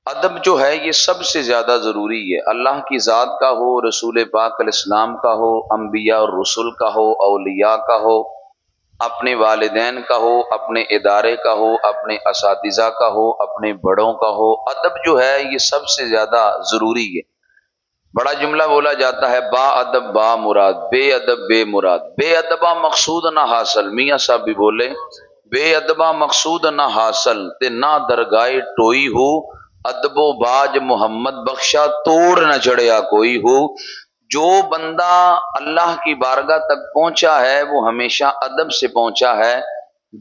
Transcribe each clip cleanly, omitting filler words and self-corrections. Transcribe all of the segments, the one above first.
ادب جو ہے یہ سب سے زیادہ ضروری ہے، اللہ کی ذات کا ہو، رسول پاک علیہ السلام کا ہو، انبیاء اور رسول کا ہو، اولیاء کا ہو، اپنے والدین کا ہو، اپنے ادارے کا ہو، اپنے اساتذہ کا ہو، اپنے بڑوں کا ہو۔ ادب جو ہے یہ سب سے زیادہ ضروری ہے۔ بڑا جملہ بولا جاتا ہے، با ادب با مراد، بے ادب بے مراد۔ بے ادبا مقصود نہ حاصل، میاں صاحب بھی بولے، بے ادبا مقصود نہ حاصل تے نہ درگاہ ٹوئی ہو، ادب و باج محمد بخشا توڑ نہ چڑھیا کوئی ہو۔ جو بندہ اللہ کی بارگاہ تک پہنچا ہے وہ ہمیشہ ادب سے پہنچا ہے۔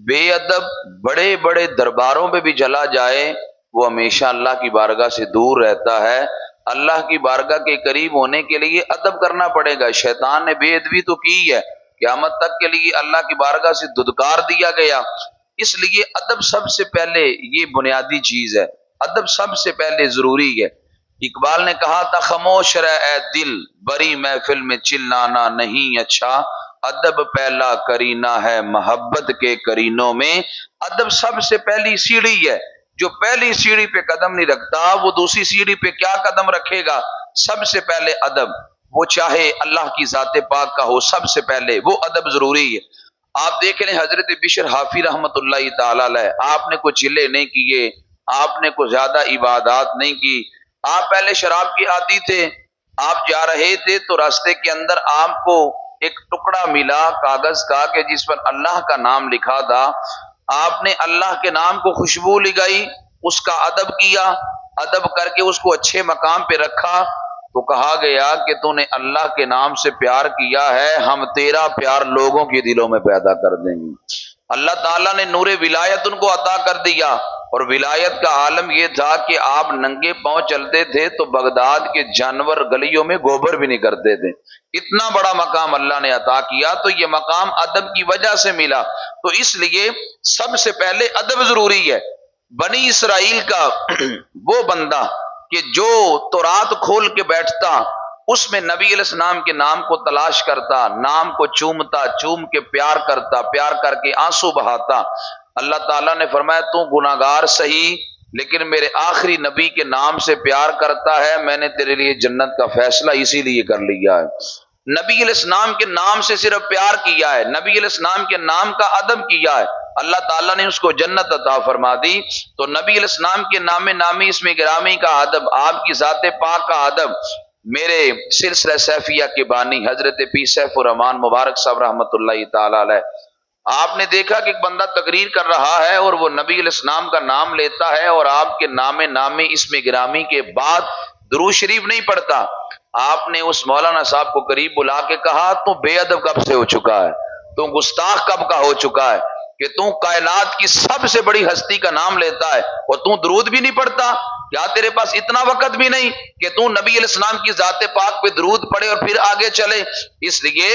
بے ادب بڑے بڑے درباروں پہ بھی چلا جائے وہ ہمیشہ اللہ کی بارگاہ سے دور رہتا ہے۔ اللہ کی بارگاہ کے قریب ہونے کے لیے ادب کرنا پڑے گا۔ شیطان نے بے ادبی تو کی ہے، قیامت تک کے لیے اللہ کی بارگاہ سے دھتکار دیا گیا۔ اس لیے ادب سب سے پہلے یہ بنیادی چیز ہے، ادب سب سے پہلے ضروری ہے۔ اقبال نے کہا تھا، خاموش رہ اے دل بری محفل میں چلانا نہیں اچھا، ادب پہلا کرینہ ہے محبت کے کرینوں میں۔ ادب سب سے پہلی سیڑھی ہے، جو پہلی سیڑھی پہ قدم نہیں رکھتا وہ دوسری سیڑھی پہ کیا قدم رکھے گا؟ سب سے پہلے ادب، وہ چاہے اللہ کی ذات پاک کا ہو، سب سے پہلے وہ ادب ضروری ہے۔ آپ دیکھ لیں حضرت بشر حافی رحمت اللہ تعالی علیہ، آپ نے کوئی چلے نہیں کیے، آپ نے کوئی زیادہ عبادات نہیں کی، آپ پہلے شراب کی عادی تھے، آپ جا رہے تھے تو راستے کے اندر آپ کو ایک ٹکڑا ملا کاغذ کا کہ جس پر اللہ کا نام لکھا تھا، آپ نے اللہ کے نام کو خوشبو لگائی، اس کا ادب کیا، ادب کر کے اس کو اچھے مقام پہ رکھا، تو کہا گیا کہ تو نے اللہ کے نام سے پیار کیا ہے، ہم تیرا پیار لوگوں کے دلوں میں پیدا کر دیں گے۔ اللہ تعالیٰ نے نور ولایت ان کو عطا کر دیا، اور ولایت کا عالم یہ تھا کہ آپ ننگے پاؤں چلتے تھے تو بغداد کے جانور گلیوں میں گوبر بھی نہیں کرتے تھے۔ اتنا بڑا مقام اللہ نے عطا کیا، تو یہ مقام ادب کی وجہ سے ملا۔ تو اس لیے سب سے پہلے ادب ضروری ہے۔ بنی اسرائیل کا وہ بندہ کہ جو تورات کھول کے بیٹھتا، اس میں نبی علیہ السلام کے نام کو تلاش کرتا، نام کو چومتا، چوم کے پیار کرتا، پیار کر کے آنسو بہاتا، اللہ تعالیٰ نے فرمایا تو گناہگار صحیح لیکن میرے آخری نبی کے نام سے پیار کرتا ہے، میں نے تیرے لیے جنت کا فیصلہ اسی لیے کر لیا ہے۔ نبی علیہ السلام کے نام سے صرف پیار کیا ہے، نبی علیہ السلام کے نام کا ادب کیا ہے، اللہ تعالیٰ نے اس کو جنت عطا فرما دی۔ تو نبی علیہ السلام کے نام نامی اسم گرامی کا ادب، آپ کی ذات پاک کا ادب۔ میرے سلسلہ سیفیہ کے بانی حضرت پیر سیف الرحمان مبارک صاحب رحمت اللہ تعالی علیہ، آپ نے دیکھا کہ ایک بندہ تقریر کر رہا ہے اور وہ نبی علیہ السلام کا نام لیتا ہے اور آپ کے نام نامی اسم گرامی کے بعد درود شریف نہیں پڑھتا۔ آپ نے اس مولانا صاحب کو قریب بلا کے کہا، تو بے ادب کب سے ہو چکا ہے، تو گستاخ کب کا ہو چکا ہے کہ تو کائنات کی سب سے بڑی ہستی کا نام لیتا ہے اور تو درود بھی نہیں پڑھتا؟ کیا تیرے پاس اتنا وقت بھی نہیں کہ تو نبی علیہ السلام کی ذات پاک پہ درود پڑھے اور پھر آگے چلے؟ اس لیے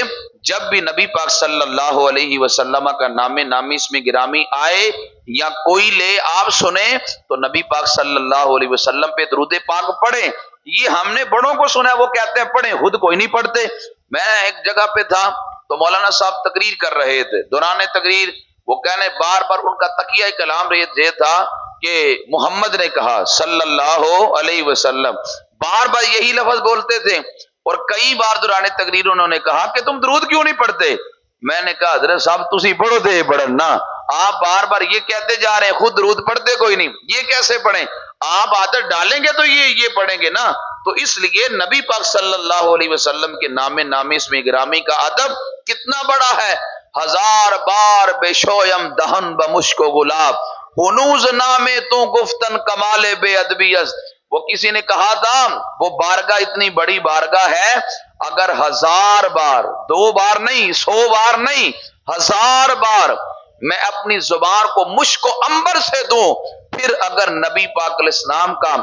جب بھی نبی پاک صلی اللہ علیہ وسلم کا نام نامی اسم گرامی آئے یا کوئی لے آپ سنیں تو نبی پاک صلی اللہ علیہ وسلم پہ درود پاک پڑھیں۔ یہ ہم نے بڑوں کو سنا ہے، وہ کہتے ہیں پڑھیں، خود کوئی نہیں پڑھتے۔ میں ایک جگہ پہ تھا تو مولانا صاحب تقریر کر رہے تھے، دوران تقریر وہ کہنے بار بار ان کا تقیہ کلام یہ تھا کہ محمد نے کہا صلی اللہ علیہ وسلم، بار بار یہی لفظ بولتے تھے، اور کئی بار دوران تقریر انہوں نے کہا کہ تم درود کیوں نہیں پڑھتے؟ میں نے کہا حضرت صاحب تسی پڑھو دے پڑھن نا، آپ بار بار یہ کہتے جا رہے ہیں، خود درود پڑھتے کوئی نہیں، یہ کیسے پڑھیں؟ آپ عادت ڈالیں گے تو یہ پڑھیں گے نا۔ تو اس لیے نبی پاک صلی اللہ علیہ وسلم کے نام نامی اسم گرامی کا ادب کتنا بڑا ہے۔ ہزار بار بے شویم دہن بمشک و گلاب، ہنوز نامے تو گفتن کمال بے ادبی است۔ وہ کسی نے کہا تھا وہ بارگاہ اتنی بڑی بارگاہ ہے، اگر 1000 بار، 2 بار نہیں، 100 بار نہیں، 1000 بار میں اپنی زبان کو مشک و عنبر سے دوں، پھر اگر نبی پاک علیہ السلام کا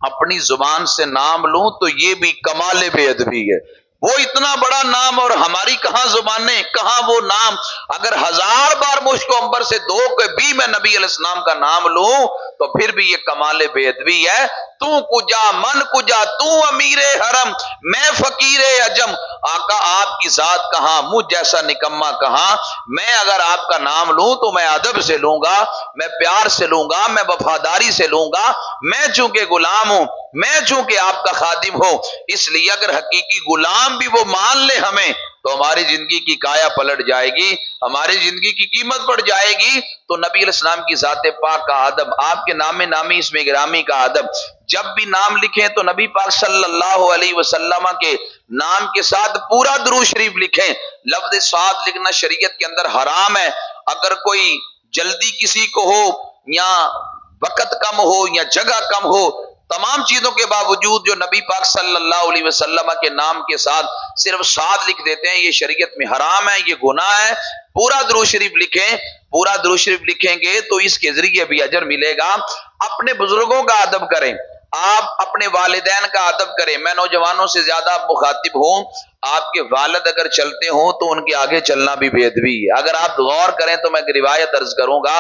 اپنی زبان سے نام لوں تو یہ بھی کمال بے ادبی ہے۔ وہ اتنا بڑا نام اور ہماری کہاں زبانیں، کہاں وہ نام۔ اگر 1000 بار مشک و عنبر سے دو کے بھی میں نبی علیہ السلام کا نام لوں تو پھر بھی یہ کمال بے ادبی ہے۔ تو کجا من کجا، تو امیر حرم میں فقیر عجم، آقا آپ کی ذات کہاں، مجھ جیسا نکما کہاں۔ میں اگر آپ کا نام لوں تو میں ادب سے لوں گا، میں پیار سے لوں گا، میں وفاداری سے لوں گا۔ میں چونکہ غلام ہوں، میں چونکہ آپ کا خادم ہوں، اس لیے اگر حقیقی غلام بھی وہ مان لے ہمیں تو ہماری زندگی کی کایا پلٹ جائے گی، ہماری زندگی کی قیمت بڑھ جائے گی۔ تو نبی علیہ السلام کی ذات پاک کا ادب، آپ کے نام نامی اسم گرامی کا ادب، جب بھی نام لکھیں تو نبی پاک صلی اللہ علیہ وسلم کے نام کے ساتھ پورا درود شریف لکھیں۔ لفظ ساتھ لکھنا شریعت کے اندر حرام ہے۔ اگر کوئی جلدی کسی کو ہو یا وقت کم ہو یا جگہ کم ہو، تمام چیزوں کے باوجود جو نبی پاک صلی اللہ علیہ وسلم کے نام کے ساتھ صرف ساتھ لکھ دیتے ہیں، یہ شریعت میں حرام ہے، یہ گناہ ہے۔ پورا درود شریف لکھیں، پورا درود شریف لکھیں گے تو اس کے ذریعے بھی اجر ملے گا۔ اپنے بزرگوں کا ادب کریں، آپ اپنے والدین کا ادب کریں۔ میں نوجوانوں سے زیادہ مخاطب ہوں، آپ کے والد اگر چلتے ہوں تو ان کے آگے چلنا بھی بے ادبی ہے۔ اگر آپ غور کریں تو میں ایک روایت عرض کروں گا۔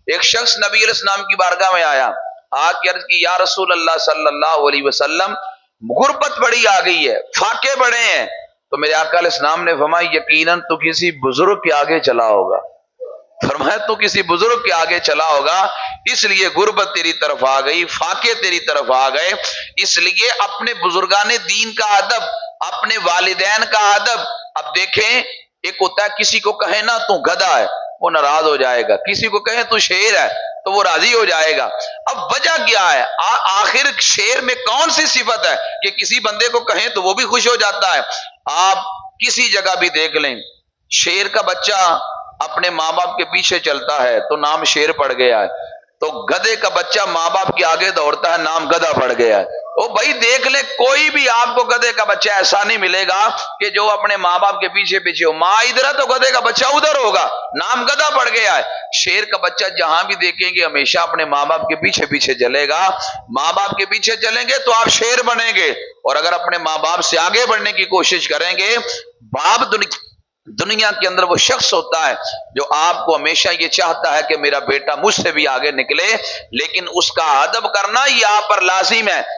ایک شخص نبی علیہ السلام کی بارگاہ میں آیا، آ کے عرض کی یا رسول اللہ صلی اللہ علیہ وسلم، غربت بڑی آ گئی ہے، فاقے بڑے ہیں۔ تو میرے آقا علیہ السلام نے فرمایا یقیناً تو کسی بزرگ کے آگے چلا ہوگا، فرمایا تو کسی بزرگ کے آگے چلا ہوگا، اس لیے غربت تیری طرف آ گئی، فاقے تیری طرف آ گئے۔ اس لیے اپنے بزرگان دین کا ادب، اپنے والدین کا ادب۔ اب دیکھیں، ایک ہوتا ہے کسی کو کہے نا تو گدھا ہے، وہ ناراض ہو جائے گا، کسی کو کہے تو شیر ہے تو وہ راضی ہو جائے گا۔ اب وجہ کیا ہے؟ آخر شیر میں کون سی صفت ہے کہ کسی بندے کو کہیں تو وہ بھی خوش ہو جاتا ہے؟ آپ کسی جگہ بھی دیکھ لیں، شیر کا بچہ اپنے ماں باپ کے پیچھے چلتا ہے تو نام شیر پڑ گیا ہے، تو گدھے کا بچہ ماں باپ کے آگے دوڑتا ہے، نام گدھا پڑ گیا ہے۔ او بھائی دیکھ لیں، کوئی بھی آپ کو گدھے کا بچہ ایسا نہیں ملے گا کہ جو اپنے ماں باپ کے پیچھے پیچھے ہو۔ ماں ادھر ہے تو گدھے کا بچہ ادھر ہوگا، نام گدھا پڑ گیا ہے۔ شیر کا بچہ جہاں بھی دیکھیں گے ہمیشہ اپنے ماں باپ کے پیچھے پیچھے چلے گا۔ ماں باپ کے پیچھے چلیں گے تو آپ شیر بنیں گے، اور اگر اپنے ماں باپ سے آگے بڑھنے کی کوشش کریں گے، باپ دنیا کے اندر وہ شخص ہوتا ہے جو آپ کو ہمیشہ یہ چاہتا ہے کہ میرا بیٹا مجھ سے بھی آگے نکلے، لیکن اس کا ادب کرنا یہ آپ پر لازم ہے۔